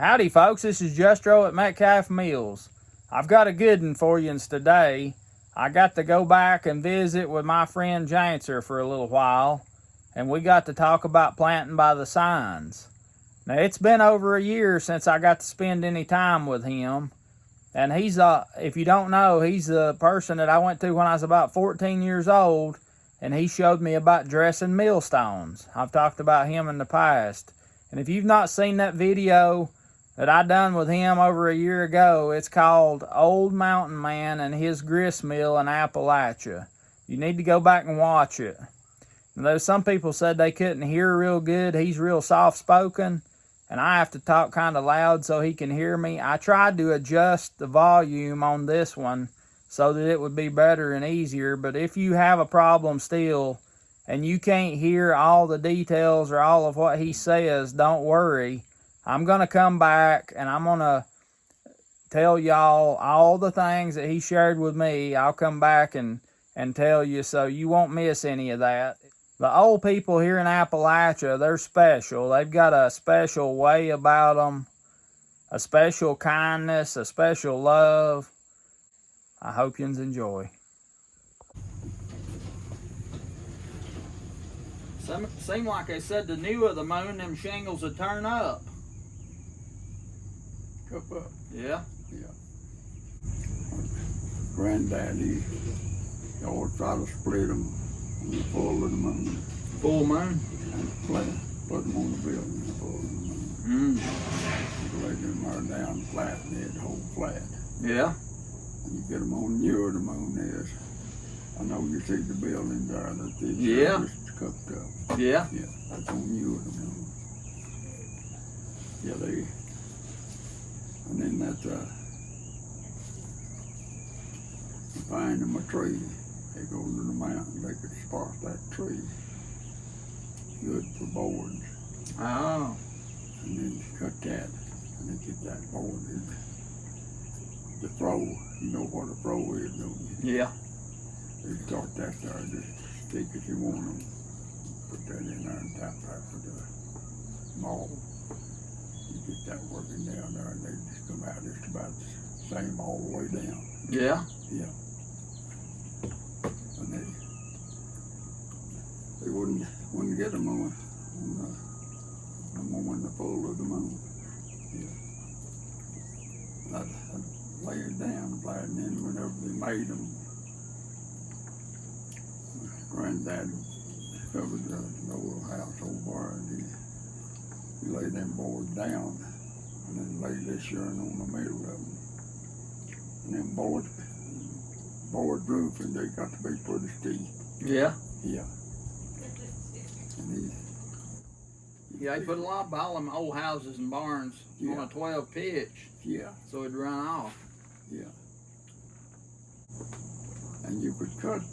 Howdy folks, this is Justro at Metcalf Mills. I've got a good one for you today. I got to go back and visit with my friend Jancer for a little while, and we got to talk about planting by the signs. Now it's been over a year since I got to spend any time with him, and he's if you don't know, he's the person that I went to when I was about 14 years old, and he showed me about dressing millstones. I've talked about him in the past, and if you've not seen that video that I done with him over a year ago, it's called Old Mountain Man and His Gristmill in Appalachia. You need to go back and watch it. Though some people said they couldn't hear real good, he's real soft-spoken, and I have to talk kind of loud so he can hear me. I tried to adjust the volume on this one so that it would be better and easier, but if you have a problem still and you can't hear all the details or all of what he says, don't worry. I'm going to come back and I'm going to tell y'all all the things that he shared with me. I'll come back and tell you so you won't miss any of that. The old people here in Appalachia, they're special. They've got a special way about them, a special kindness, a special love. I hope you enjoy. Seemed like they said the new of the moon, them shingles would turn up. Cup up. Yeah? Yeah. Granddaddy, he always try to split them on the full of the moon. Full moon? And put them on the building in the full of the moon. Lay them there down flat and they'd hold flat. Yeah? And you get them on near the moon is. I know you see the building there that the just cooked up. Yeah? Yeah, that's on near the moon. Yeah, and then that, you find them a tree, they go to the mountain, they could spark that tree. Good for boards. Oh. And then cut that, and then get that board in. The throw, you know what a throw is, don't you? Yeah. You start that there, just stick as you want them. Put that in there and tap that for the maul. You get that working down there and they just come out just about the same all the way down. Yeah? Yeah. And they wouldn't get them on the full of the moon. Yeah. I'd lay it down flat, and then whenever they made them, Granddad covered the old house over and he laid them boards down and then laid this yarn on the middle of them. And them board roof, and they got to be pretty steep. Yeah? Yeah. And they put a lot of all them old houses and barns on a 12 pitch. Yeah. So it'd run off. Yeah. And you could cut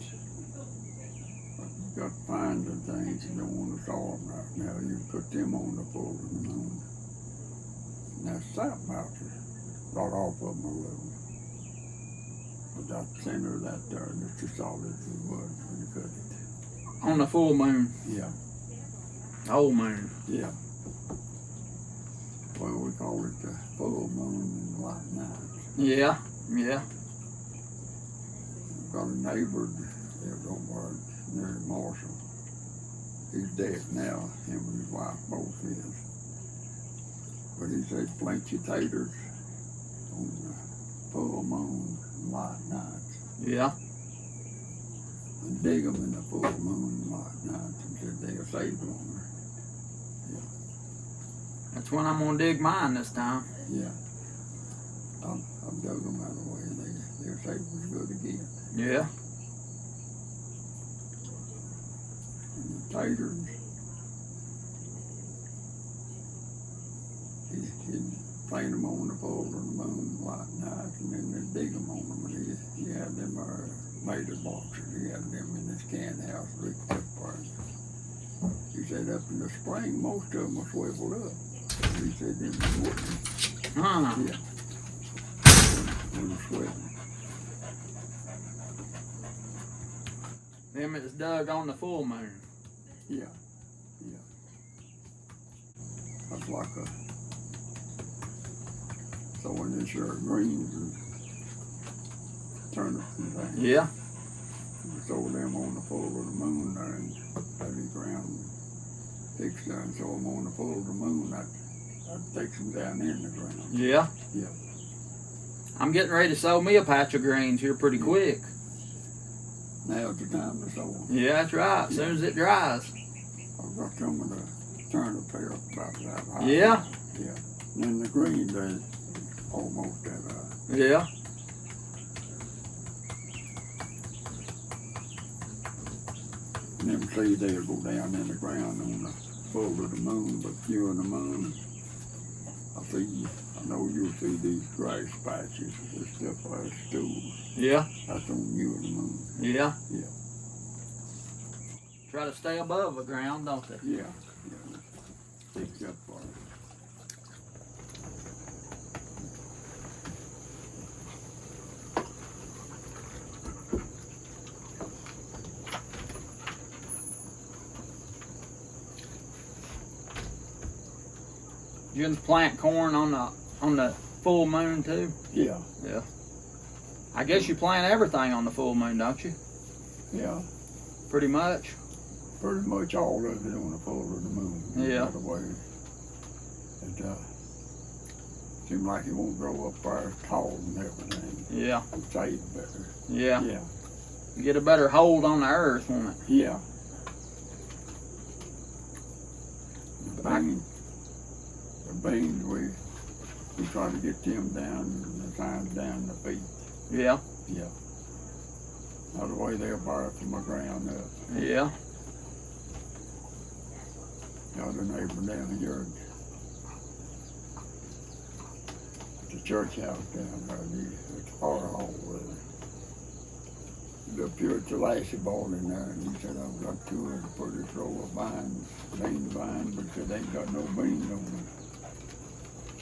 fines and things you don't want to saw them right now. You put them on the full of the moon. And that sap pouches brought off of them a little. But that center of that there, just as solid as it was when you cut it. On the full moon? Yeah. Old moon? Yeah. Well, we call it the full moon and the light nights. Yeah, yeah. I've got a neighbor that lives over near Marshall. He's dead now, him and his wife both is. But he said plant your taters on the full moon and light nights. Yeah. And dig them in the full moon and light nights, and said they'll save longer. Yeah. That's when I'm gonna dig mine this time. Yeah. I've dug them out of the way. They'll save as good again. Yeah. And the taters, he'd plant them on the full of the moon light nights, and then they'd dig them on them, and he had them mater boxes. He had them in his can house rigged up for him. He said up in the spring, most of them were swiveled up. He said them wouldn't. Yeah. Wouldn't swivel. Them it's dug on the full moon. Yeah, yeah. That's like throwing this here greens and turnips and things. Yeah. We throw them on the full of the moon there and let the ground fix there and throw them on the full of the moon. I'd fix them down in the ground. Yeah. Yeah. I'm getting ready to sow me a patch of greens here pretty quick. Now's the time to sow them. Yeah, that's right. As soon as it dries. I've got some of the turnip here about that high. Yeah. Yeah. And then the greens are almost that high. Yeah. And them seeds they'll go down in the ground on the full of the moon, but you and the moon, I know you'll see these grass patches and stuff like stools. Yeah. That's on you and the moon. Yeah. Yeah. Try to stay above the ground, don't they? Yeah. Yeah. Fix that part. You can plant corn on the full moon too? Yeah. Yeah. I guess you plant everything on the full moon, don't you? Yeah. Pretty much. Pretty much all of it on the full of the moon. Yeah. By the way, it seems like it won't grow up there tall and everything. Yeah. It stays better. Yeah. Yeah. You get a better hold on the earth, won't it? Yeah. The beans, we try to get them down, the signs down the feet. Yeah. Yeah. Otherwise they'll bear from the ground up. Yeah. The other neighbor down here, the church house down there, it's far hall really. Up here at the lassie ball in there, and he said, I've got two of them for this row of bean vines, but he said, they ain't got no beans on them.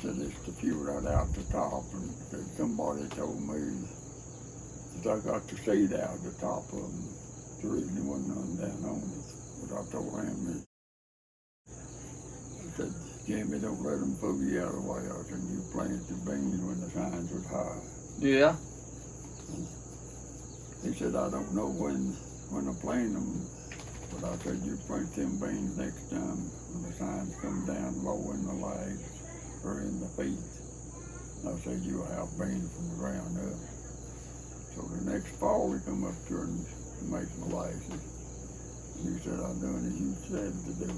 Said it's the few right out the top, and said somebody told me that I got the seed out the top of them. The reason there wasn't none down on it. But I told him, I said, Jimmy, don't let them fool you out of the way. I said, you planted the beans when the signs was high. Yeah. He said, I don't know when I plant them, but I said, you plant them beans next time when the signs come down low in the legs or in the feet. I said, you'll have beans from the ground up. So the next fall, we come up here and make molasses. And he said, I'm doing as you said to do.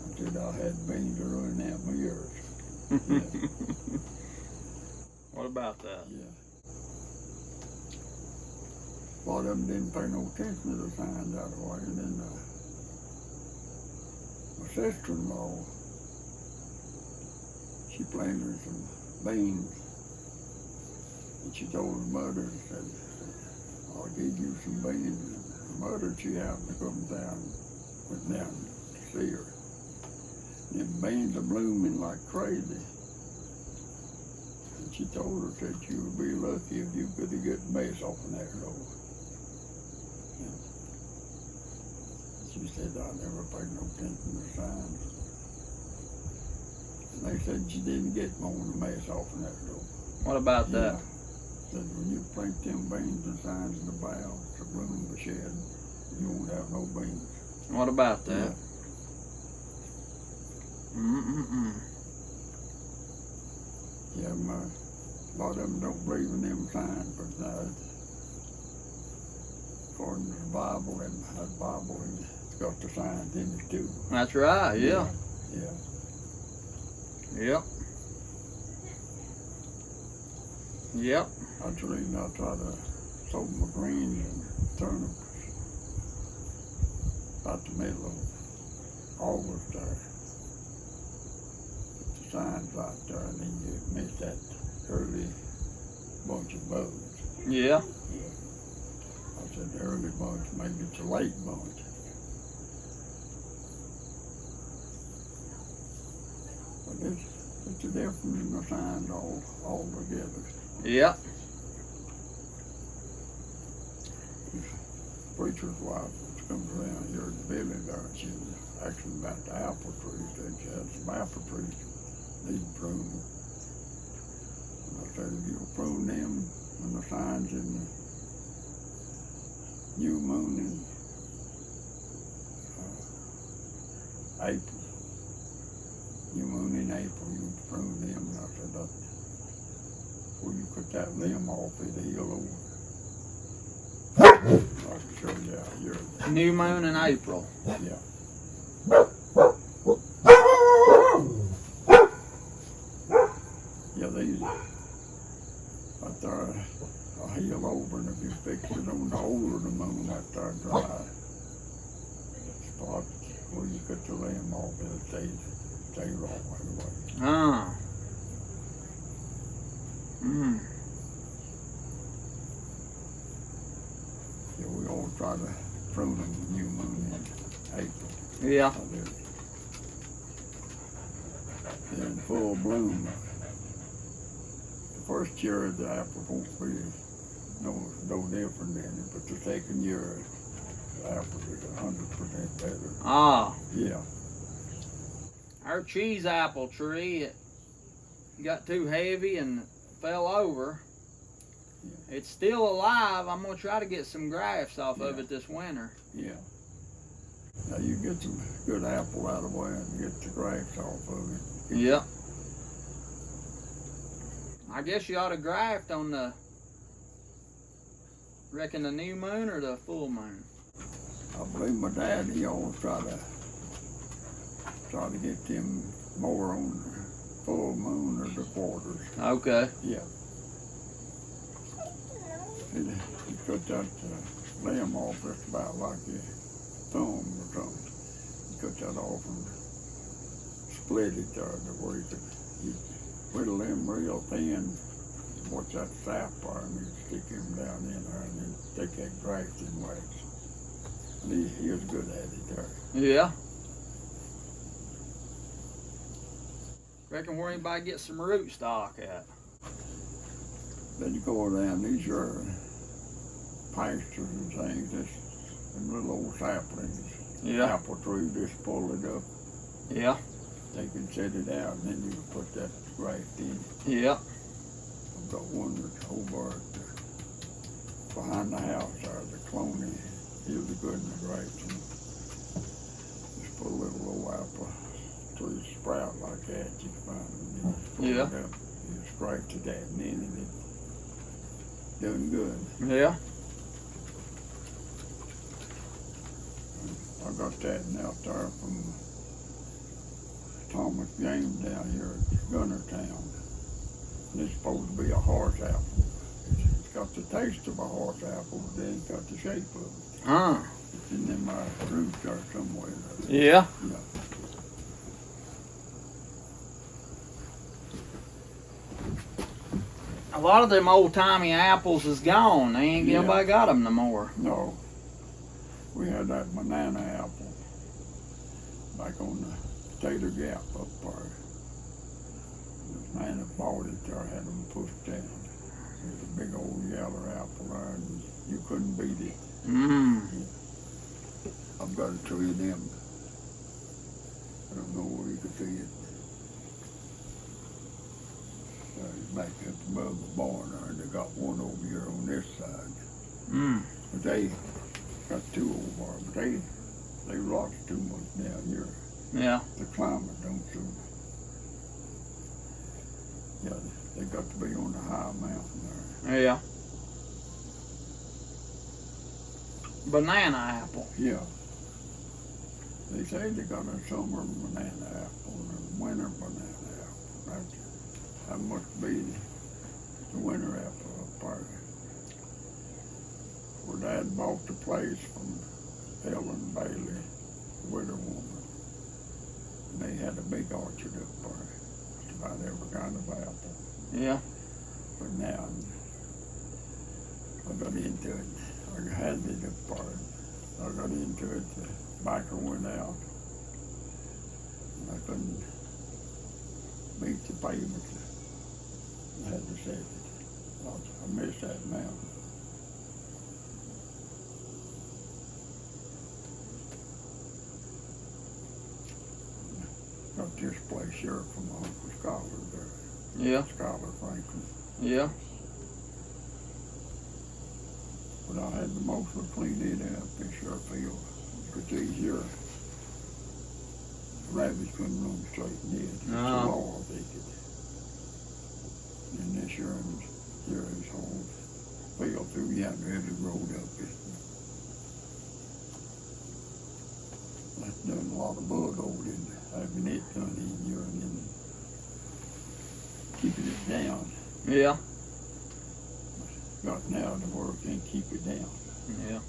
I said, I had beans running out my ears. Yeah. What about that? Yeah. A lot of them didn't pay no attention to the signs out of the way. And then my sister-in-law, she planted some beans. And she told her mother, said, I'll give you some beans. And her mother, she happened to come down, went down to see her. And them beans are blooming like crazy. And she told her, said, you would be lucky if you could get mess off of that road. She said, I never paid no attention to the signs. And they said she didn't get more than a mess off of that road. What about that? Said when you plant them beans and signs in the bow to bloom the shed, you won't have no beans. What about that? Mm-mm-mm. Yeah, a lot of them don't believe in them signs, but according to the Bible, and that Bible, it's got the signs in it too. That's right, yeah. Yeah. Yep. Yep. That's the reason I try to sow my greens and turnips about the middle of August there. Put the signs out there, and then you miss that early bunch of bugs. Yeah. Yeah. I said the early bunch, maybe it's a late bunch. But it's a difference in the signs all together. Yeah. Preacher's wife comes around here in the village there, and she was asking about the apple trees. Said she had some apple trees need pruning. I said, if you'll prune them when the signs in the new moon in April. New moon in April, you prune them. And I said, before you cut that limb off, it'll heal over. I can show you how you're. New moon in April. Yeah. Yeah, these right there, I'll heal over, and if you fix it on the older the moon, that there dry spot where you cut the limb off, it'll stay raw anyway. Ah. Yeah, we all try to prune them the new moon in April. Yeah. They're in full bloom. The first year the apple won't be no different in it, but the second year the apple is 100% better. Ah. Yeah. Our cheese apple tree, it got too heavy and fell over. Yeah. It's still alive. I'm gonna try to get some grafts off of Yeah. it this winter. Yeah. Now you get some good apple out of the way and get the grafts off of it. Yep. I guess you ought to graft on the, reckon the new moon or the full moon? I believe my dad, he always try to get them more on the full moon or the quarters. Okay. Yeah. You cut that limb off just about like your thumb or something. You cut that off and split it there to where you whittle them real thin. Watch that sap there and you stick him down in there and then take that grafting wax. And he was good at it there. Yeah. Reckon where anybody get some root stock at? Then you go down these are pastures and things, just them little old saplings. Yeah. Apple tree, just pull it up. Yeah. They can set it out and then you can put that graft in. Yeah. I've got one that's over at behind the house there, the cloney. He'll be good in the grafting. Just put a little old apple tree sprout like that, you can find them. Yeah. You just grafted that and then it's doing good. Yeah. I got that out there from Thomas James down here at Gunnertown. And it's supposed to be a horse apple. It's got the taste of a horse apple, but it ain't got the shape of it. Huh. It's in them roots there somewhere. Yeah. Yeah. A lot of them old timey apples is gone. They ain't Yeah. nobody got them no more. No. We had that banana apple back on the Tater Gap up there. The man that bought it there had them pushed down. It was a big old yellow apple there and you couldn't beat it. I've got a tree of them. I don't know where you could see it. It's back up above the barn there, and they got one over here on this side. But they got two over there, but they rot too much down here. Yeah. The climate don't suit. Yeah, they got to be on the high mountain there. Yeah. Banana apple. Yeah. They say they got a summer banana apple and a winter banana apple. That must be the winter apple up there. Where Dad bought the place from Ellen Bailey, the widow woman. And they had a big orchard up there. Just about every kind of apple. Yeah. But now I got into it. I had it up there. I got into it. The backer went out. And I couldn't beat the pavement. I had to set it. I missed that mountain. Got this place here from Uncle Scholar there. Yeah. Scholar Franklin. Yeah. But I had to mostly clean it up, this sure field. It's easier. Rabbits couldn't run straight in it. It's a law thicket. And this year is whole field through the really road up it. That's done a lot of bug over it, having it done in here and then keeping it down. Yeah. Got now to where it can't keep it down. Yeah.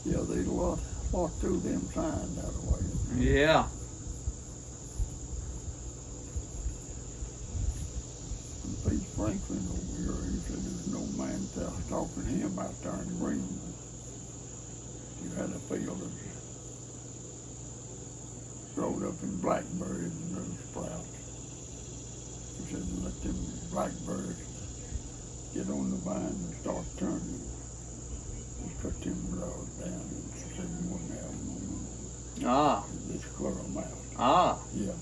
Yeah, there's a lot through them signs that way. Yeah. And Pete Franklin over here, he said there's no man talking to him out there in Gristmill. You had a field that growed up in blackberries and those sprouts. He said let them blackberries get on the vine and start turning. He cut them rows down and said you wouldn't have them on them. Ah. Just clear them out. Ah. Yeah.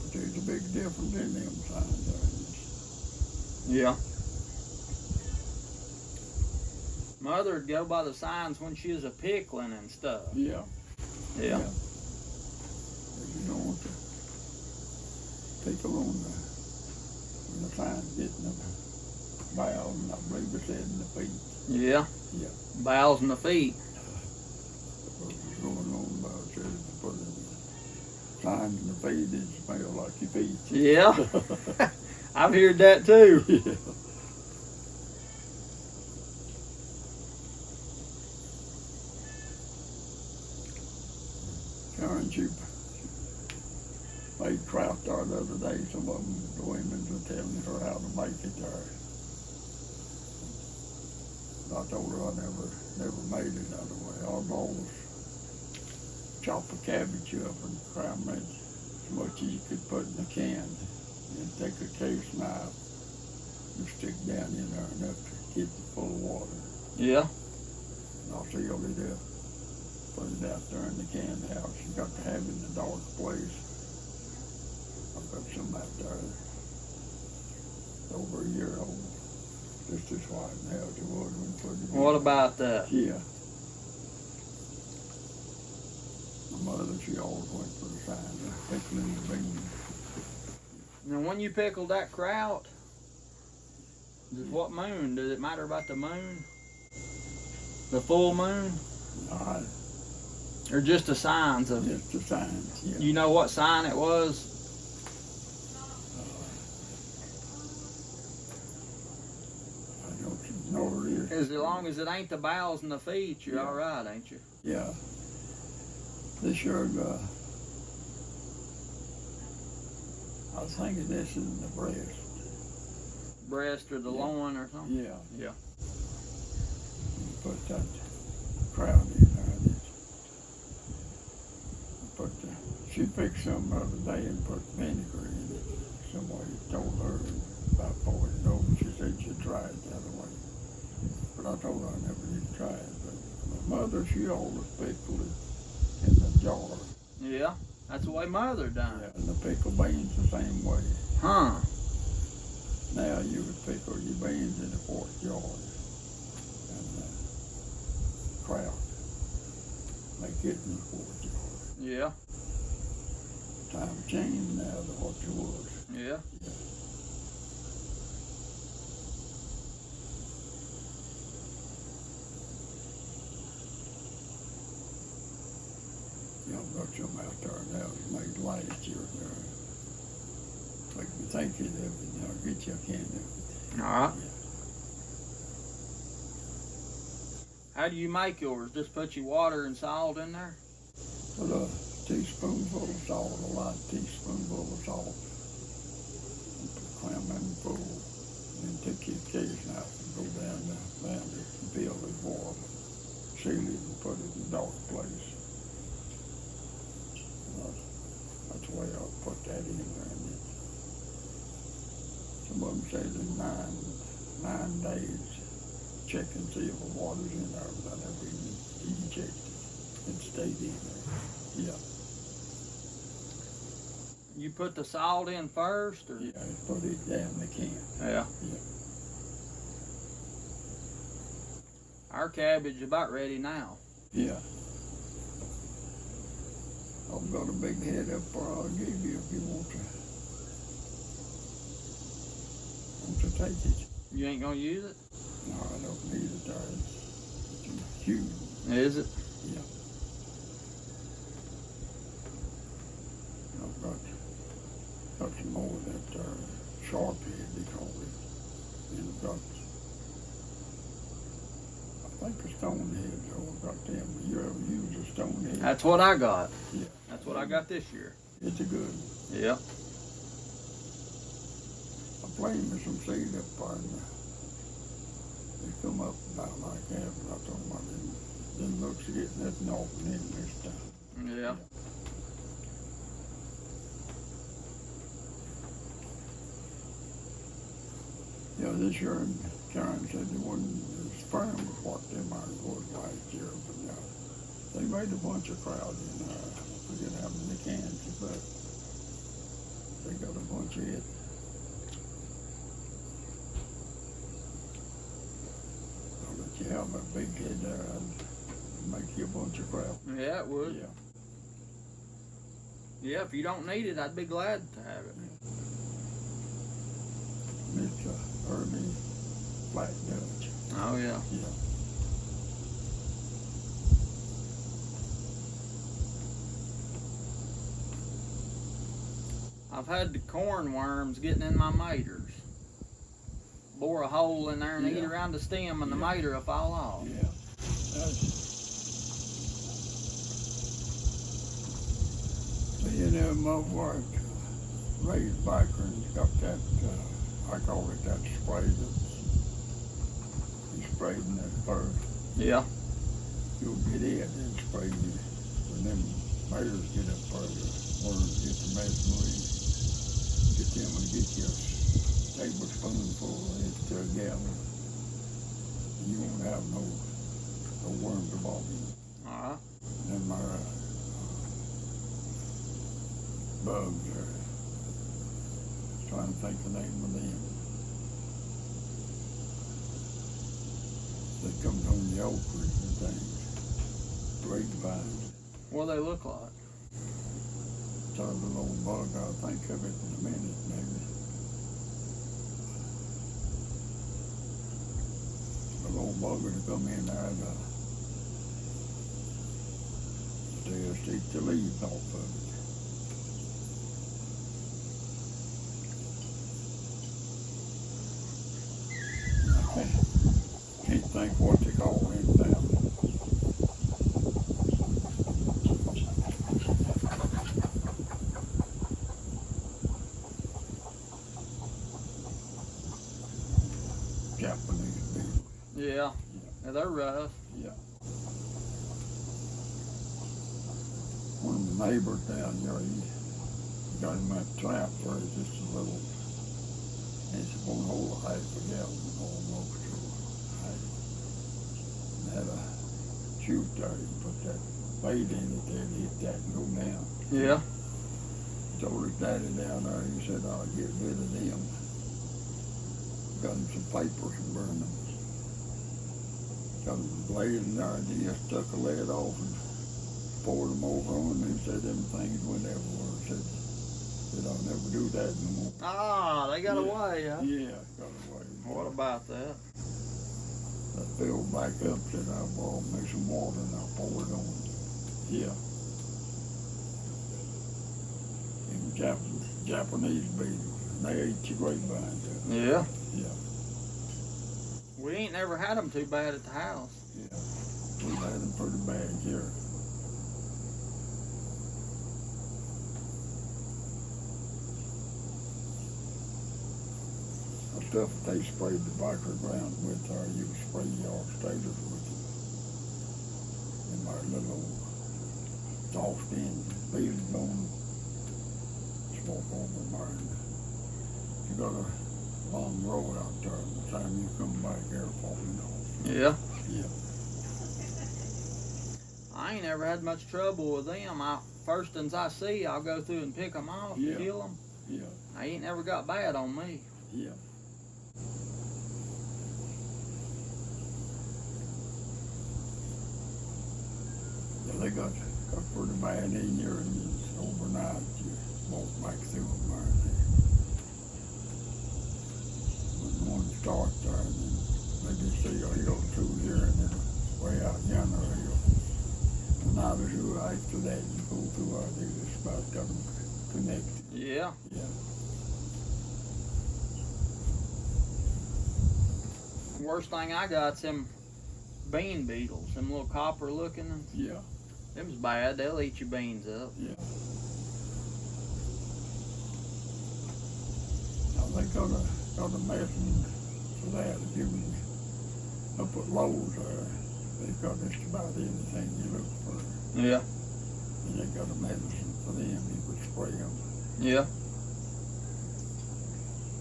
But there's a big difference in them signs there. Yeah. Mother'd go by the signs when she was a pickling and stuff. Yeah. Yeah. You don't want to pickle on when the sign's getting the bows, and I believe it's in the feet. Yeah. Yeah. Bowels in the feet. What was going on about it, to put the signs in the feet, it smell like your feet. Yeah. I've heard that too. Yeah. Karen, she made trout there the other day. Some of them, the women were telling her how to make it there. I told her I never made it that way. I'd always chop a cabbage up and cram it as much as you could put in a can. And take a case knife and stick down in there enough to keep it full of water. Yeah. And I'll seal it up. Put it out there in the can house. You got to have it in a dark place. I've got some out there over a year old. Just as white now as it was when we put it in. What about that? Yeah. My mother, she always went for the sign of pickling the beans. Now when you pickled that kraut, what moon? Does it matter about the moon? The full moon? No, Or just the signs of it? just the signs, yeah. You know what sign it was? I don't know what it is. As long as it ain't the bowels and the feet, you're all right, ain't you? Yeah. This year, I was thinking this is the breast. Breast or the loin or something? Yeah. Yeah. You put that crowd in there. She picked some the other day and put vinegar in it. Somebody told her about 40 years old, and she said she'd try it the other way. But I told her I never did try it. But my mother, she always pickled it in the jar. Yeah, that's the way Mother done it. Yeah, and the pickle beans the same way. Huh. Now you would pickle your beans in a quart jar and kraut. Make it in a quart jar. Yeah. Time changed now to what it was. Yeah. You know, got some out there now that made last year there. Make me think of it, and I'll get you a can of it. All right. Yeah. How do you make yours? Just put your water and salt in there? Put a teaspoonful of salt, a light teaspoonful of salt. And put a clam in full. And then take your case knife and go down it and fill it warm. Seal it and put it in a dark place. That's the way I'll put that in there. And some of them say that 9 days check and see if the water's in there, but I never even checked it. It stayed in there. Yeah. You put the salt in first, or? Yeah, I put it down the can. Yeah. Yeah. Our cabbage is about ready now. Yeah. I've got a big head up there I'll give you if you want to take it. You ain't gonna use it? No, I don't need it there. It's huge. Is it? Yeah. I've got some more of that sharp head, they call it. And I've got, I think a stone head, so I've got them. You ever use a stone head? That's what I got. Yeah. That's what I got this year. It's a good one. Yep. I planted some seed up there and they come up about like that, but I told them I didn't look to get nothing off in this time. Yeah. Yeah, this year Karen said they wasn't as firm as what them was last year, but they made a bunch of crowd in I forget how many cans, but they got a bunch of it. I'll let you have a big head there, I'd make you a bunch of crowd. Yeah, it would. Yeah. Yeah, if you don't need it, I'd be glad to have it. Mr. Ernie Black Dutch. Oh, yeah. Yeah. I've had the corn worms getting in my maters. Bore a hole in there and eat around the stem and the mater will fall off. Yeah. I've worked, raised biker and got that, I call it that spray that you sprayed in that first. Yeah. You'll get it and spray you. When them maters get up there, the worms get the mesmery. Get them and get you a tablespoonful of it to a gallon. You won't have no worms to bother you. Alright. Then my bugs are trying to think the name of them. They come on the oak trees and things. Grapevines. What do they look like? It's a little old bug. I'll think of it in a minute, maybe. A little bugger to come in there and just eat the leaves off of it. Can't think what they call him now. Japanese beetle. Yeah. Yeah, they're rough. Yeah. One of the neighbors down here, he got him that trap where it's just a little, it's one hole of half a gallon almost. Had a chute there, you put that bait in it there to hit that and go down. Yeah. Told his daddy down there, he said, I'll get rid of them. Got him some papers and burned them. Got him blazing there, and he just took a lead off and poured them over on him. He said them things went everywhere. Said I'll never do that no more. Ah, they got away, huh? Yeah, got away. What about that? I filled back up, said I'll borrow me some water and I'll pour it on. Yeah. And Japanese beetles, and they ate your grapevines up. Yeah. Yeah, We ain't never had them too bad at the house. yeah. We've had them pretty bad here. Stuff they sprayed the biker ground with, or you spray your staters with it. And our little soft end beetles on smoke over mine. You got a long road out there, by the time you come back, air falling off. Yeah. Yeah. I ain't ever had much trouble with them. First ones I see, I'll go through and pick them off and kill them. Yeah. I ain't never got bad on me. Yeah. Yeah, they got pretty bad in here, and overnight you won't make through them or anything. When one starts there, and then maybe see a hill or two here, and then way out yonder hill. And now there's who after that you go through, I think it's about got them connected. Yeah. Yeah. Worst thing I got's them bean beetles, them little copper looking ones. Yeah. Them's bad. They'll eat your beans up. Yeah. Now they got a medicine for that. If you up at Lowe's there, they've got just about anything you look for. Yeah. And they got a medicine for them. You could spray them. Yeah.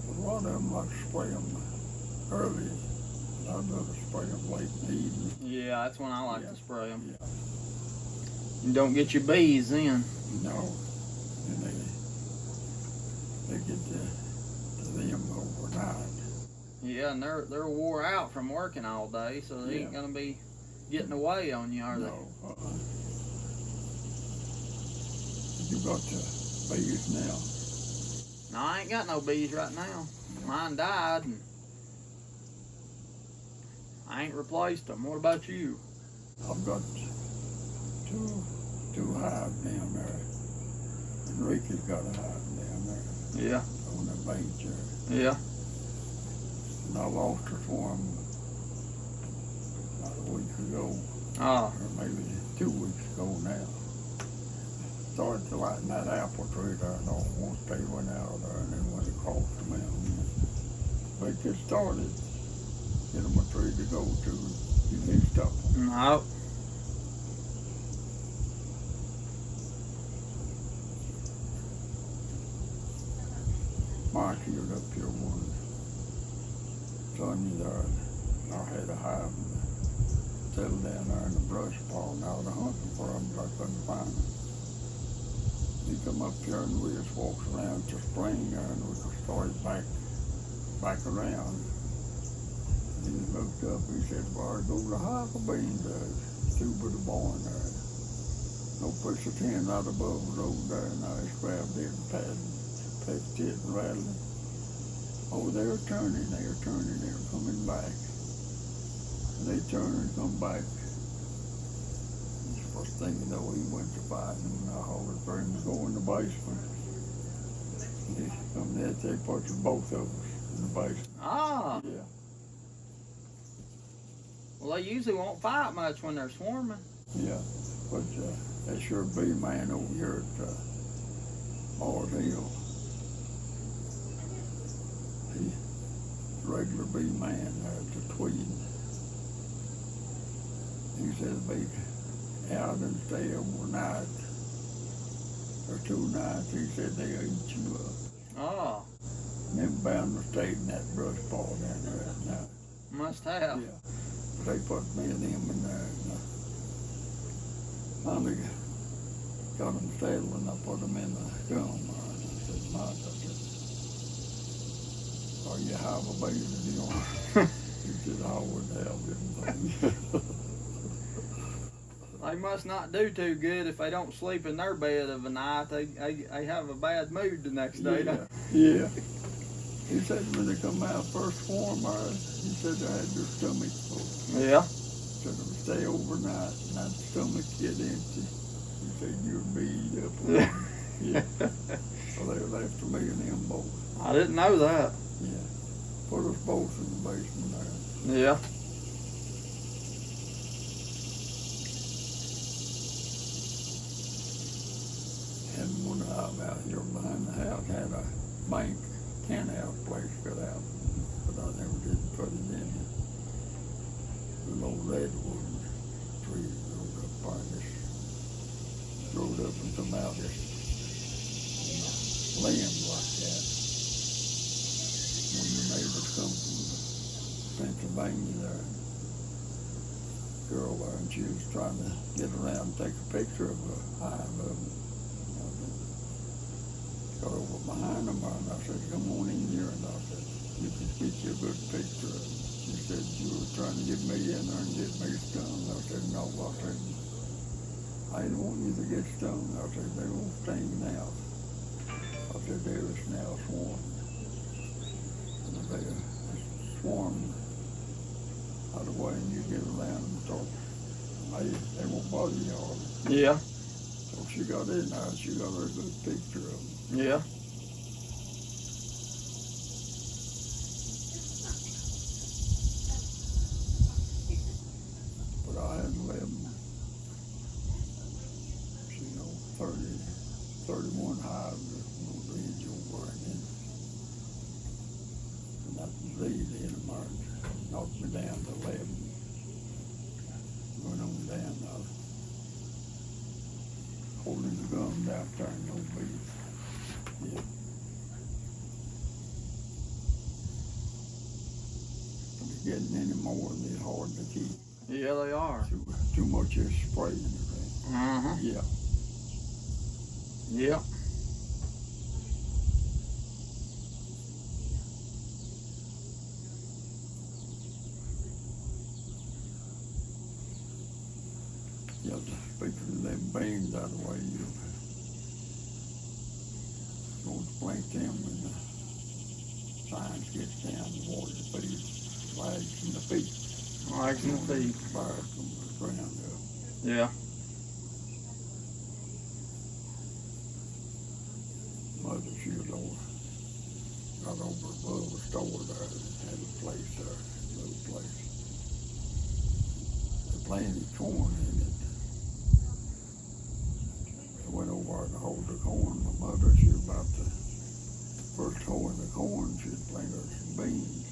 But a lot of them like to spray them early. I'd rather spray them late in the evening. Yeah, that's when I like to spray them. Yeah. You don't get your bees then. No. And they get to them overnight. Yeah, and they're wore out from working all day, so they ain't gonna be getting away on you, are they? No. You got bees now? No, I ain't got no bees right now. Mine died, and I ain't replaced them. What about you? I've got two hives down there. And Ricky's got a hive down there. Yeah. On the bench there. Yeah. And I lost her for him about a week ago. Oh. Or maybe 2 weeks ago now. Started to lighten that apple tree there, and all once they went out of there and then went across the mountain. They just started. Get them a tree to go to. You can't stop them. No. Mikey was up here one Sunday there. And I had a hive and settled down there in the brush pile, and I was hunting for them, but I couldn't find them. He come up here and we just walked around to spring there, and we started back around. He looked up, he said, well, there goes a hive of beans there, through by the barn there. No push a 10 out above the road there, and I just grabbed it and pecked it and rattled it. Oh, they were turning, they were coming back. And they turned and come back. First thing you know, he went to fighting, and I hollered for him to go in the basement. He come there, they put both of us in the basement. Ah. Yeah. Well, they usually won't fight much when they're swarming. Yeah, but that sure bee man over here at Mars Hill, he regular bee man there at the Tweed. He said be out and stay overnight or 2 nights. He said they'll eat you up. Oh. And then bound to stay in that brush pile down there at night. Must have. Yeah. They put me and him in there, and finally got them settled, and I put them in the gum. And I said, Mike, I said, are you have a baby? He said, I would have them. They must not do too good if they don't sleep in their bed of a night. They have a bad mood the next day. Yeah. He said when they come out first swarm, he said they had their stomach full. Yeah. So they would stay overnight and that stomach get empty. He said you'd be eat up. Yeah. So they left me and him both. I didn't know that. Yeah. Put us both in the basement there. Yeah. And one out here behind the house had a bank. Can house place cut out, but I never did put it in. The old redwood tree rode up by this, rode up and come out this limbs like that. One of the neighbors come from Pennsylvania there. and she was trying to get around and take a picture of the hive of them. Got over behind them, and I said, come on in here, and I said, you can get you a good picture of them. She said, you were trying to get me in there and get me stung. I said, no, I said, I didn't want you to get stung. I said, they won't sting now. I said, they're a snail swarm. And if they swarm out of the way and you get around and talk, they won't bother you all. Yeah. So she got in there and she got her a good picture of them. Yeah. But I had 11, 31 hives of reeds over and that disease in them knocked me down to 11. Went on down, I was holding the gum down there and no bees. Yeah. But they're getting any more and they're hard to keep. Yeah, they are. Too much is spraying everything. Uh-huh. Yeah. Yep. Yeah, speaking of them beans out of the way, you go to plant them when the signs get down to water the feed, flags and the feet. Flags and the feet. Fires from the ground up. Yeah. Mother, she was got over above the store there, had a place there, a little place. They planted corn in it. I went over to hold the corn. My mother, she was about to first hoeing the corn, she had planted some beans.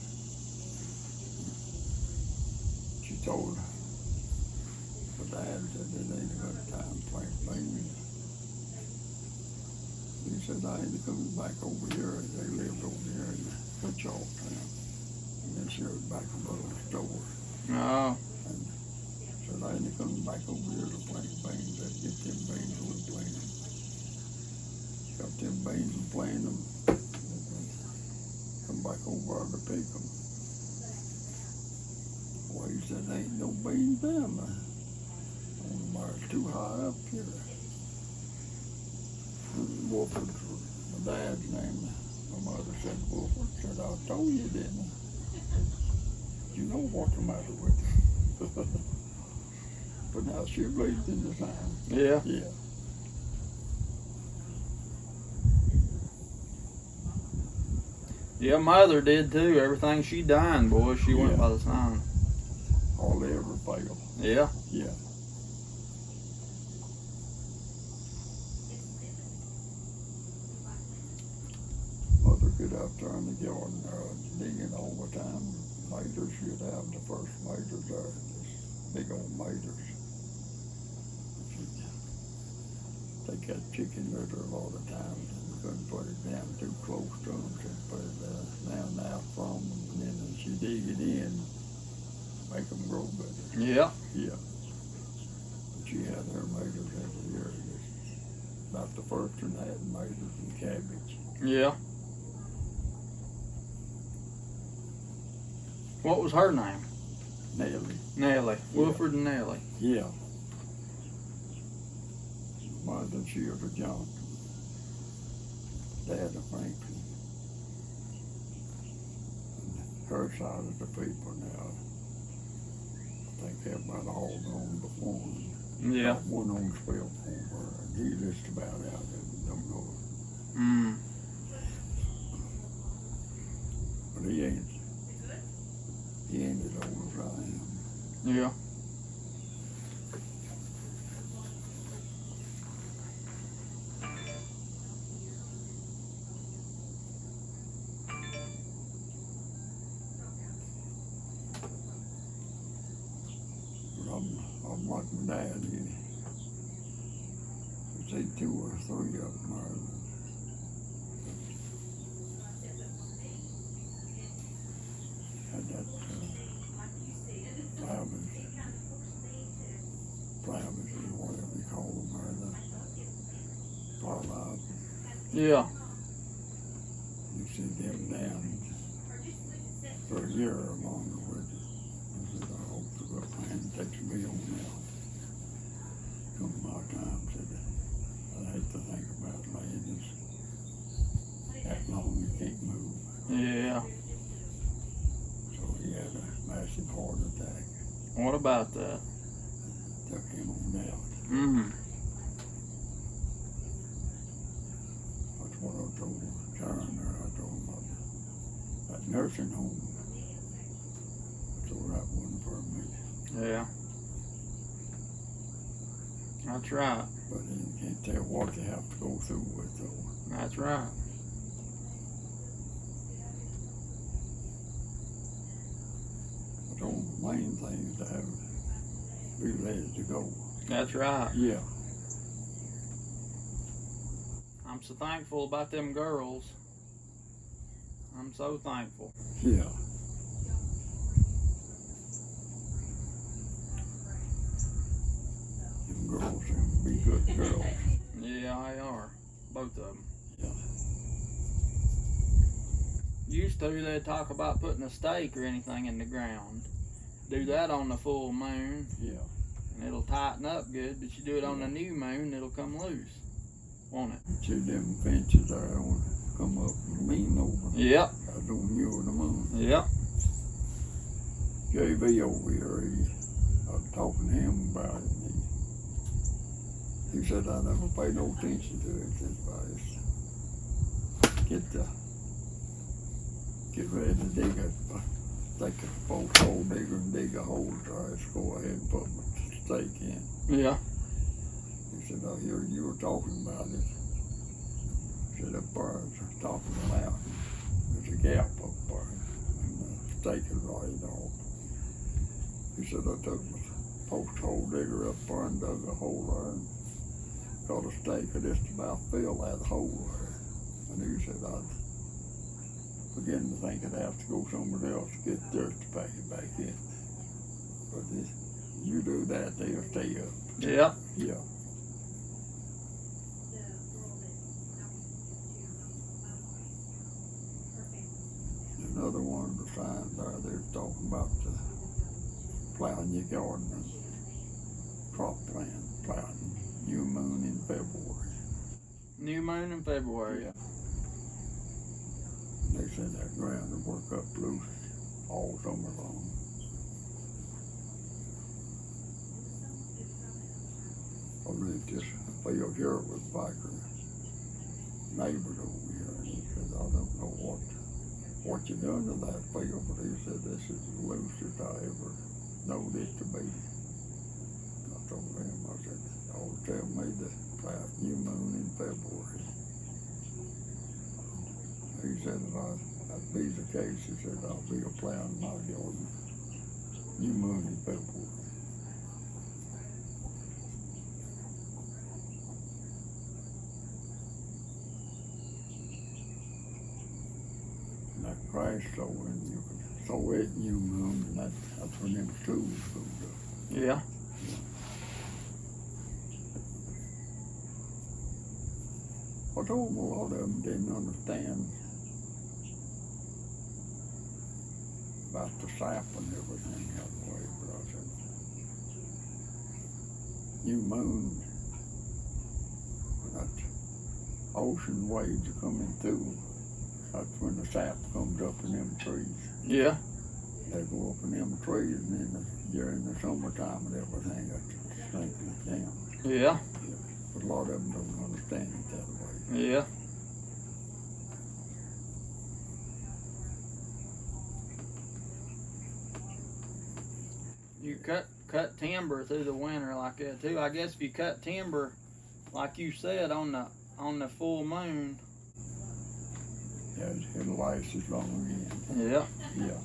She told my dad, said, it ain't a good time to plant beans. He said, I ain't coming back over here. They lived over here in Wichita town. And then she was back above the store. Oh. And said, I ain't coming back over here to plant beans. I'd get them beans and we'll plant them. Got them beans and plant them. Come back over to pick them. Well, he said, ain't no beans down there. It's too high up here. Wolford was my dad's name. My mother said Wolford. Said, I told you, didn't I? You know what's the matter with her. But now she believes in the sign. Yeah. Yeah. Yeah, mother did too. Everything she done, boy, she went by the sign. Hardly ever fail. Yeah. Yeah. Mother get out there in the garden digging all the time. Maters, she'd have the first maters there, this big old maters. She'd take that chicken litter a lot of times and couldn't put it down too close to them. She'd put it down out from them, and then she'd dig it in, make them grow better. Yeah. Yeah. But she had her maters every year. About the first one had maters and cabbage. Yeah. What was her name? Nellie. Nellie. Yeah. Wilford and Nellie. Yeah. Mother, she was a Johnson. Dad of Franklin. And her side of the people now, I think everybody all gone before him. Yeah. Not one on spell for her, and he just about out there, don't know her. Mm. But he ain't as old as I am. Yeah. But I'm like my dad. There's 2 or 3 of them are. Had that Yeah. You see them down for a year or longer with it. I said, I hope the good man takes me on now. Come my time, said I hate to think about laying this that long you can't move. Yeah. So he had a massive heart attack. What about that? Took him on out. Mm-hmm. That's what I told Sharon there. I told him about that nursing home. So that wasn't for me. Yeah. That's right. But you can't tell what you have to go through with though. That's right. But the main thing is to have be ready to go. That's right. Yeah. I'm so thankful about them girls. I'm so thankful. Yeah. Them girls seem to be good girls. Yeah, they are. Both of them. Yeah. Used to, they'd talk about putting a stake or anything in the ground. Do that on the full moon, Yeah. and it'll tighten up good, but you do it on the new moon, it'll come loose. Won't it? See them fences there, I want to come up and lean over. Yep. I don't know the moon. Yep. JV over here, I was talking to him about it. And he said, I never paid no attention to it. He said, get ready to dig it. Take a post hole digger and dig a hole, try to go ahead and put my stake in. Yeah. He said, I hear you were talking about it. He said, up there, I was talking about it. There's a gap up there, and the stake is right off. He said, I took my post hole digger up there and dug a hole there and got a stake that just about filled that hole there. And he said, I'd begin to think I'd have to go somewhere else to get dirt to pack it back in. But if you do that, they'll stay up. Yep. Yeah. Another one of the signs there, they're talking about plowing your garden and crop plant, plowing new moon in February. New moon in February. Yeah. And they said that ground would work up loose all summer long. I lived just a field here with biker neighbors over here, and he said, I don't know what you done to that field, but he said this is the loosest I ever knowed it to be. I told him, I said, always tell me to plow new moon in February. He said if that'd be the case, he said I'll be a plowing my garden new moon in February. That crash sowing, you can sow it new moon, and that's when them tools goes up. Yeah. I told them a lot of them didn't understand about the sap and everything that way, but I said, new moon, when that ocean waves are coming through, that's when the sap comes up in them trees. Yeah. They go up in them trees, and then during the summertime and everything, that's sinking it down. Yeah. But a lot of them don't understand it that way. Yeah. You cut timber through the winter like that too. I guess if you cut timber, like you said, on the full moon. Yeah, it'll last as long again. Yeah. Yeah.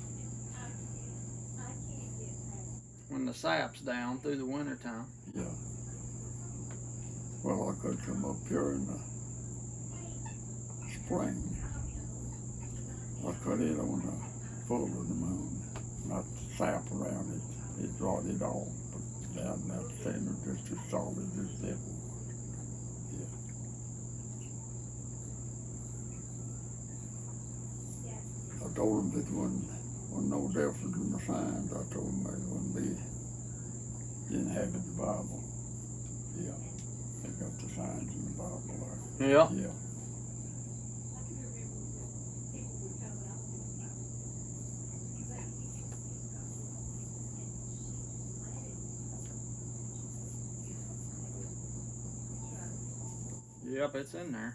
When the sap's down through the winter time. Yeah. Well, I cut some up here in the spring. I cut it on the full of the moon. Not the sap around it. It rotted off, but down in that center, just as solid as it was. Yeah. told them it wasn't no different than the signs. I told them it wouldn't be, didn't have it in the Bible. Yeah, they got the signs in the Bible there. Yeah. Yeah. Yep, it's in there.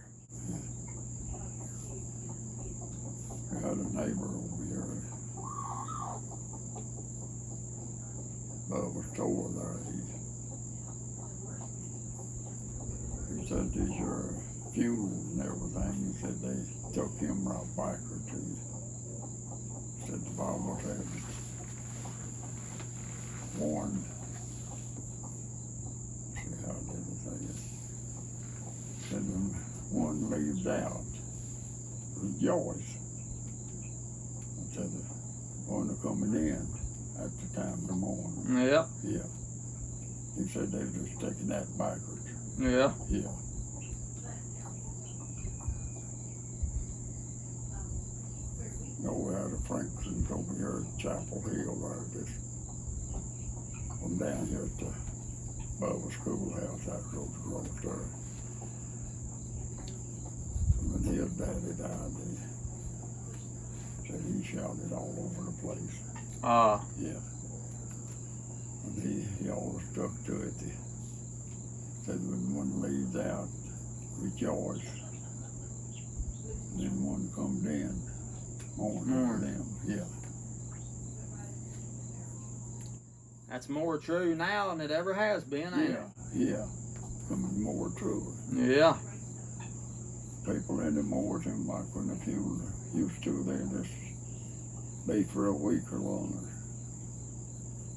We had a neighbor over here above a store there. He said these are funerals and everything. He said they took him right back or two. He said the Bible said warned. See how did it say it? Said when one leaves out, rejoice. I said the one coming in at the time of the morning. Yep. Yeah. He said they were just taking that backwards. Yeah. Yeah. No, we had a Franklin's over here at Chapel Hill there, just from down here at the Bubba Schoolhouse out those roads there. When his daddy died, he said he shouted all over the place. Yeah. And he always stuck to it. He said when one leaves out, rejoice. And then one comes in, mourn for them. Yeah. That's more true now than it ever has been, ain't it? Yeah. Coming more true. Yeah. People in the moors and like when the funeral used to, they just be for a week or longer,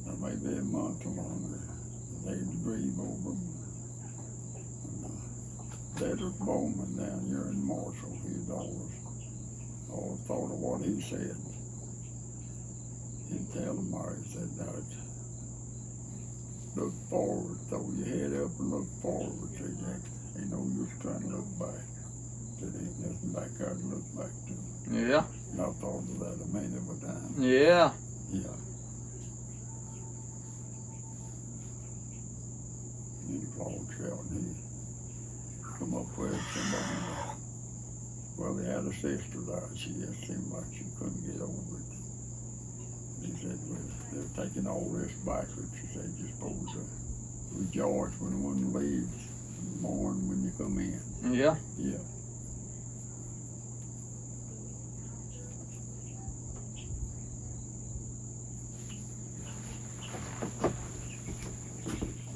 or maybe a month or longer. They'd grieve over them. Desert Bowman down here in Marshall, he'd always thought of what he said. He'd tell them how he said that. Look forward, throw your head up and look forward. Said that ain't no use trying to look back. Said ain't nothing back there to look back to. Yeah. And I thought of that a minute of a time. Yeah. Yeah. And Claude Sheldon, he come up with somebody. Well, he had a sister there. She just seemed like she couldn't get over it. He said, well, they're taking all this backwards. He said, you're supposed to rejoice when one leaves, and mourn when you come in. Yeah. Yeah.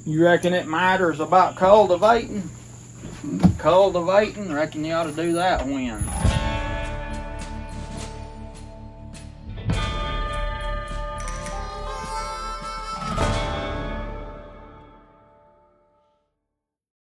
You reckon it matters about cultivating? Cultivating? Reckon you ought to do that when?